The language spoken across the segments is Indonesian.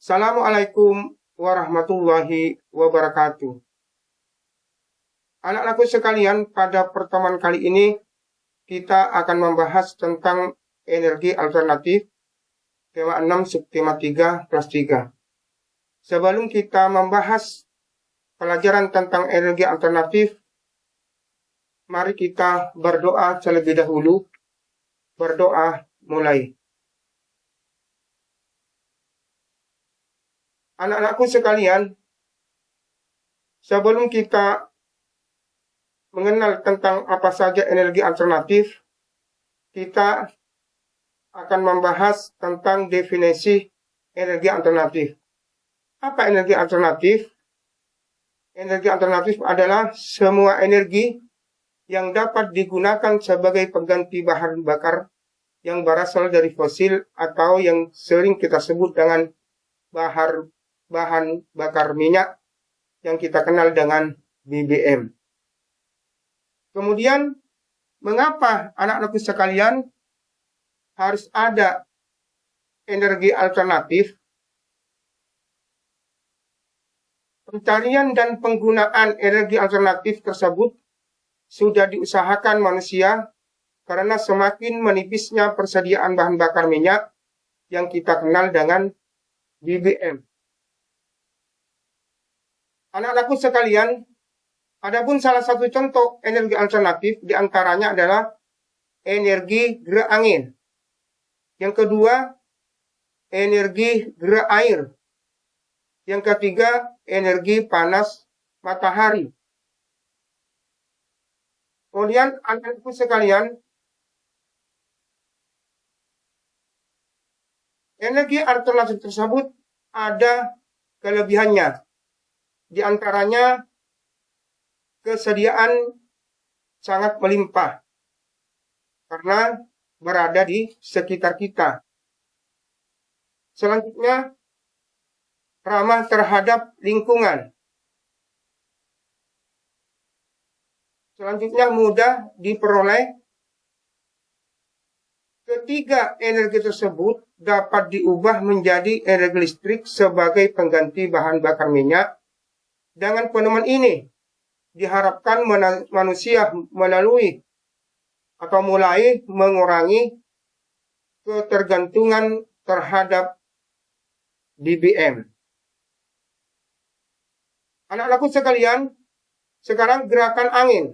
Assalamualaikum warahmatullahi wabarakatuh. Anak-anakku sekalian, pada pertemuan kali ini kita akan membahas tentang energi alternatif, tema 6 subtema 3 kelas 3. Sebelum kita membahas pelajaran tentang energi alternatif, mari kita berdoa terlebih dahulu. Berdoa mulai. Anak-anakku sekalian, sebelum kita mengenal tentang apa saja energi alternatif, kita akan membahas tentang definisi energi alternatif. Apa energi alternatif? Energi alternatif adalah semua energi yang dapat digunakan sebagai pengganti bahan bakar yang berasal dari fosil atau yang sering kita sebut dengan bahan bakar minyak yang kita kenal dengan BBM. Kemudian, mengapa anak-anakku sekalian harus ada energi alternatif? Pencarian dan penggunaan energi alternatif tersebut sudah diusahakan manusia karena semakin menipisnya persediaan bahan bakar minyak yang kita kenal dengan BBM. Anak-anakku sekalian, adapun salah satu contoh energi alternatif diantaranya adalah energi gerak angin. Yang kedua, energi gerak air. Yang ketiga, energi panas matahari. Kemudian, anak-anakku sekalian, energi alternatif tersebut ada kelebihannya. Di antaranya, kesediaan sangat melimpah karena berada di sekitar kita. Selanjutnya, ramah terhadap lingkungan. Selanjutnya, mudah diperoleh. Ketiga energi tersebut dapat diubah menjadi energi listrik sebagai pengganti bahan bakar minyak. Dengan penemuan ini, diharapkan manusia mulai mengurangi ketergantungan terhadap BBM. Anak-anakku sekalian, sekarang gerakan angin.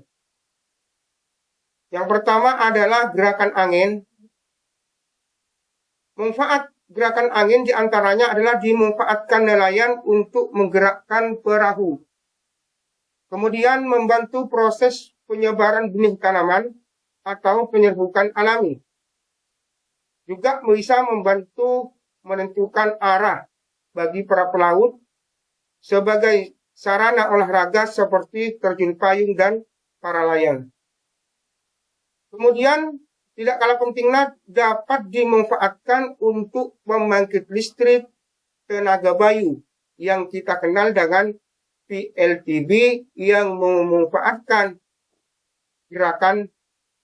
Yang pertama adalah gerakan angin. Manfaat gerakan angin diantaranya adalah dimanfaatkan nelayan untuk menggerakkan perahu. Kemudian membantu proses penyebaran benih tanaman atau penyerbukan alami. Juga bisa membantu menentukan arah bagi para pelaut sebagai sarana olahraga seperti terjun payung dan para layang. Kemudian tidak kalah pentingnya dapat dimanfaatkan untuk membangkit listrik tenaga bayu yang kita kenal dengan PLTB yang memanfaatkan gerakan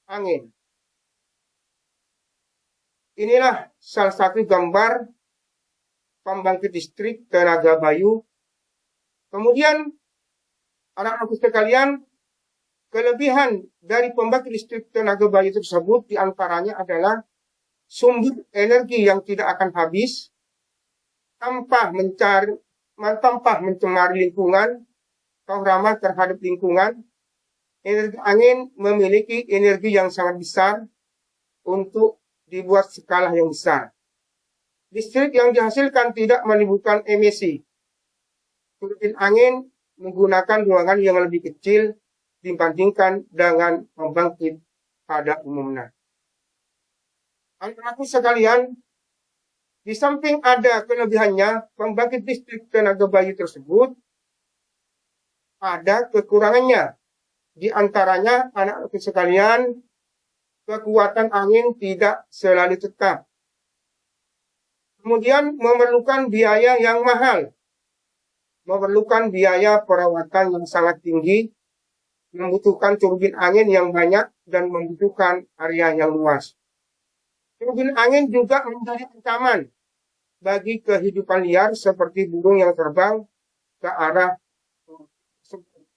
angin. Inilah salah satu gambar pembangkit listrik tenaga bayu. Kemudian, anak-anakku sekalian, kelebihan dari pembangkit listrik tenaga bayu tersebut diantaranya adalah sumber energi yang tidak akan habis tanpa mencemari lingkungan atau ramah terhadap lingkungan. Energi angin memiliki energi yang sangat besar untuk dibuat skala yang besar. Listrik yang dihasilkan tidak menimbulkan emisi. Turbin angin menggunakan ruangan yang lebih kecil dibandingkan dengan pembangkit pada umumnya. Anak-anakku sekalian, di samping ada kelebihannya, pembangkit listrik tenaga bayu tersebut ada kekurangannya. Di antaranya, anak-anakku sekalian, kekuatan angin tidak selalu tetap. Kemudian memerlukan biaya yang mahal. Memerlukan biaya perawatan yang sangat tinggi, membutuhkan turbin angin yang banyak, dan membutuhkan area yang luas. Turbin angin juga menjadi ancaman bagi kehidupan liar seperti burung yang terbang ke arah tersebut.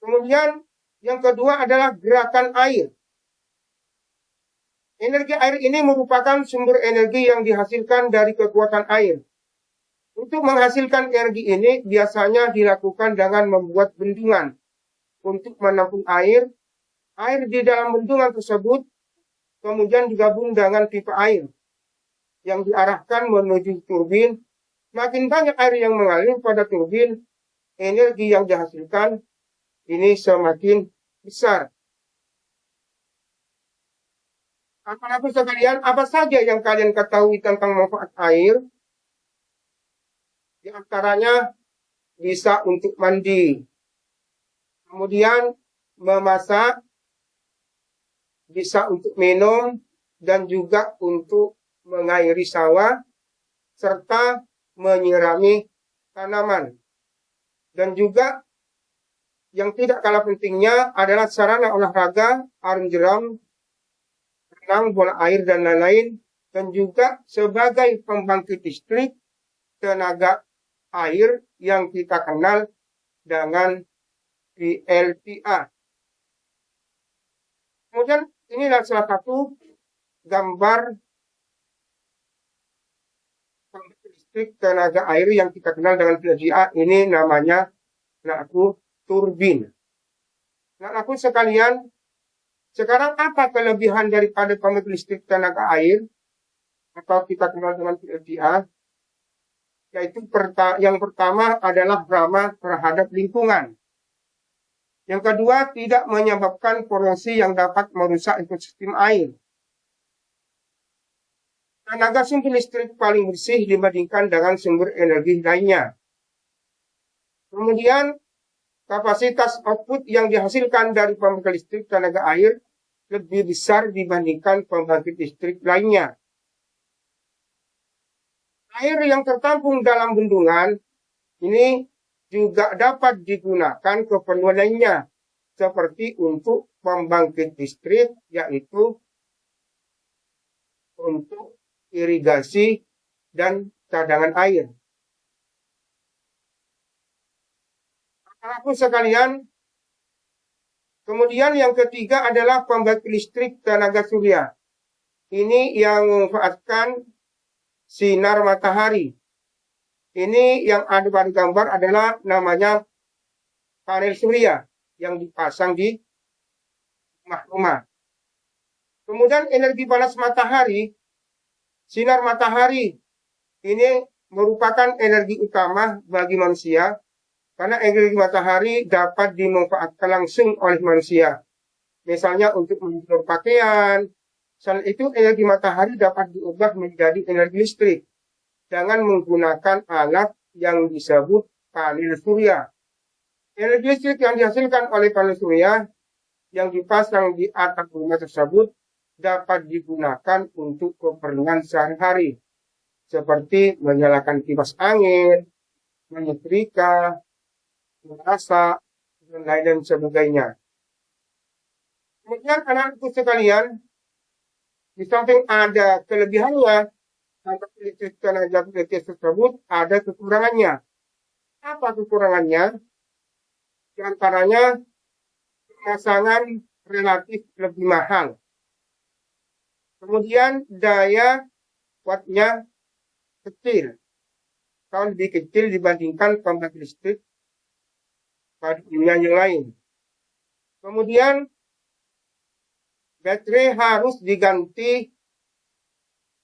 Kemudian yang kedua adalah gerakan air. Energi air ini merupakan sumber energi yang dihasilkan dari kekuatan air. Untuk menghasilkan energi ini biasanya dilakukan dengan membuat bendungan untuk menampung air. Air di dalam bendungan tersebut kemudian digabung dengan pipa air yang diarahkan menuju turbin. Makin banyak air yang mengalir pada turbin, energi yang dihasilkan ini semakin besar. Anak-anak sekalian, apa saja yang kalian ketahui tentang manfaat air? Di antaranya bisa untuk mandi, kemudian memasak, bisa untuk minum, dan juga untuk mengairi sawah, serta menyirami tanaman. Dan juga yang tidak kalah pentingnya adalah sarana olahraga, arung jeram, renang, bola air, dan lain-lain. Dan juga sebagai pembangkit listrik tenaga air yang kita kenal dengan PLTA. Kemudian inilah salah satu gambar pembangkit listrik tenaga air yang kita kenal dengan PLTA. Ini namanya turbin. Nah, aku sekalian, sekarang apa kelebihan daripada pembangkit listrik tenaga air atau kita kenal dengan PLTA? Yaitu yang pertama adalah ramah terhadap lingkungan. Yang kedua, tidak menyebabkan polusi yang dapat merusak ekosistem air. Tenaga sumber listrik paling bersih dibandingkan dengan sumber energi lainnya. Kemudian, kapasitas output yang dihasilkan dari pembangkit listrik tenaga air lebih besar dibandingkan pembangkit listrik lainnya. Air yang tertampung dalam bendungan ini juga dapat digunakan keperluan lainnya, seperti untuk pembangkit listrik, yaitu untuk irigasi dan cadangan air. Anak-anakku sekalian, kemudian yang ketiga adalah pembangkit listrik tenaga surya. Ini yang memanfaatkan sinar matahari. Ini yang ada pada gambar adalah namanya panel surya yang dipasang di rumah-rumah. Kemudian energi panas matahari, sinar matahari ini merupakan energi utama bagi manusia karena energi matahari dapat dimanfaatkan langsung oleh manusia. Misalnya untuk menjemur pakaian. Selain itu energi matahari dapat diubah menjadi energi listrik dengan menggunakan alat yang disebut panel surya. Energi listrik yang dihasilkan oleh panel surya yang dipasang di atap rumah tersebut dapat digunakan untuk keperluan sehari-hari, seperti menyalakan kipas angin, menyetrika, memasak, dan lain sebagainya. Kemudian anak-anakku sekalian, di samping ada kelebihannya, listrik tenaga listrik tersebut ada kekurangannya. Apa kekurangannya? Di antaranya pemasangan relatif lebih mahal. Kemudian daya wattnya kecil, atau lebih kecil dibandingkan pembangkit listrik pada dunia yang lain. Kemudian baterai harus diganti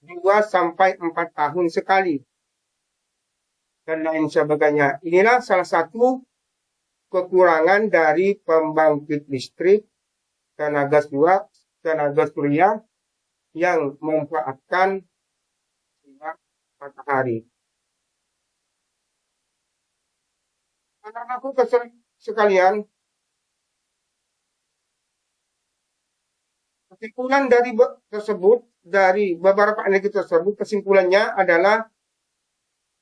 2-4 tahun sekali. Dan lain sebagainya. Inilah salah satu kekurangan dari pembangkit listrik tenaga surya yang memanfaatkan sinar matahari. Anak-anakku sekalian, kesimpulan dari beberapa energi tersebut, kesimpulannya adalah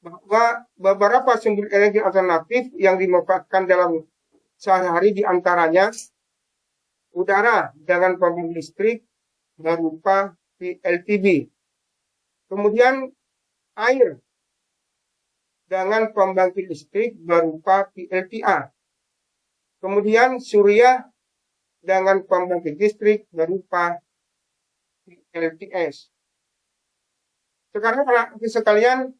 bahwa beberapa sumber energi alternatif yang dimanfaatkan dalam sehari-hari diantaranya udara dengan pembangkit listrik berupa PLTB. Kemudian air dengan pembangkit listrik berupa PLTA. Kemudian surya dengan pembangkit listrik berupa PLTS. Sekarang anak-anak sekalian,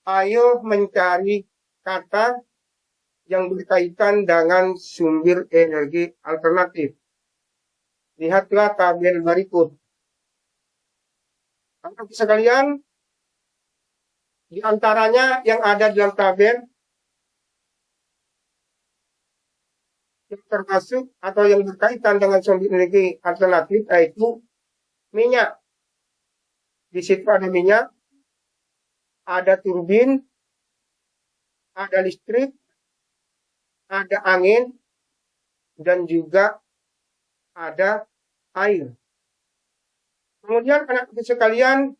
ayo mencari kata yang berkaitan dengan sumber energi alternatif. Lihatlah tabel berikut. Anak-anak sekalian, di antaranya yang ada dalam tabel yang termasuk atau yang berkaitan dengan sumber energi alternatif yaitu minyak. Di situ ada minyak, ada turbin, ada listrik, ada angin, dan juga ada air. Kemudian anak-anak sekalian,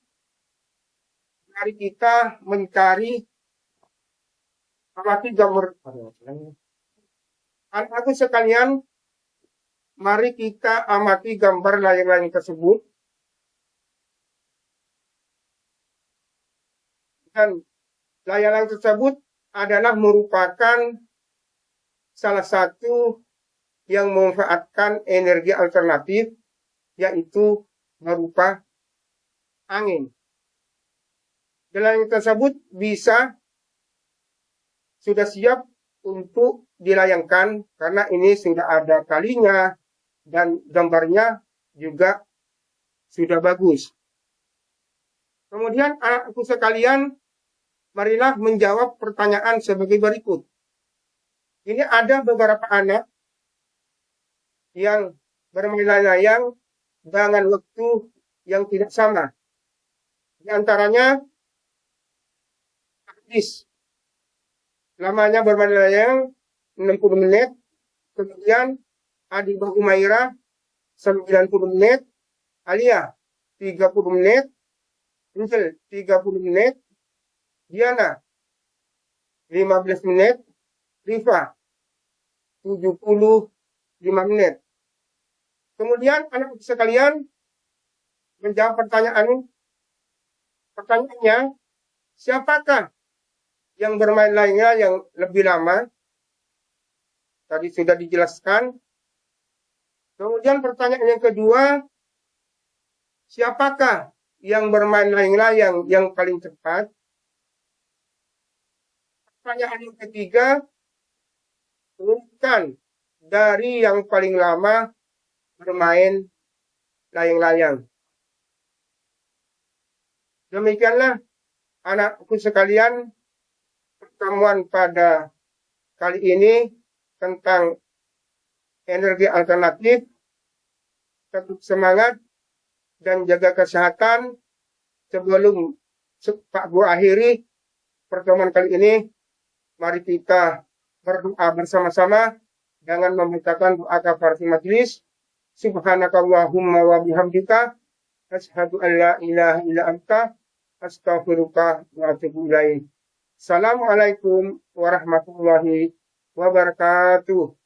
mari kita mencari amati gambar. Anak-anak sekalian, mari kita amati gambar layang-layang tersebut. Dan layang-layang tersebut adalah merupakan salah satu yang memanfaatkan energi alternatif, yaitu berupa angin. Layang tersebut sudah siap untuk dilayangkan karena ini sudah ada talinya dan gambarnya juga sudah bagus. Kemudian anak-anakku sekalian, marilah menjawab pertanyaan sebagai berikut. Ini ada beberapa anak yang bermain layang dengan waktu yang tidak sama. Di antaranya Adis. Lamanya bermain layang 60 menit. Kemudian Adiba Umaira 90 menit. Alia 30 menit. Insel 30 menit. Diana 15 menit. Rifa 75 menit. Kemudian anak sekalian menjawab pertanyaannya, siapakah yang bermain layangnya yang lebih lama? Tadi sudah dijelaskan. Kemudian pertanyaan yang kedua, siapakah yang bermain layang-layang yang paling cepat? Pertanyaan yang ketiga, urutan dari yang paling lama bermain layang-layang. Demikianlah anakku sekalian, pertemuan pada kali ini tentang energi alternatif. Tetap semangat dan jaga kesehatan. Sebelum Pak Guru akhiri pertemuan kali ini, mari kita berdoa bersama-sama dengan membacakan doa kafaratul majelis. Subhanakallahumma wa bihamdika asyhadu an la ilaha illa anta astaghfiruka wa atubu ilaik. Assalamualaikum warahmatullahi wabarakatuh.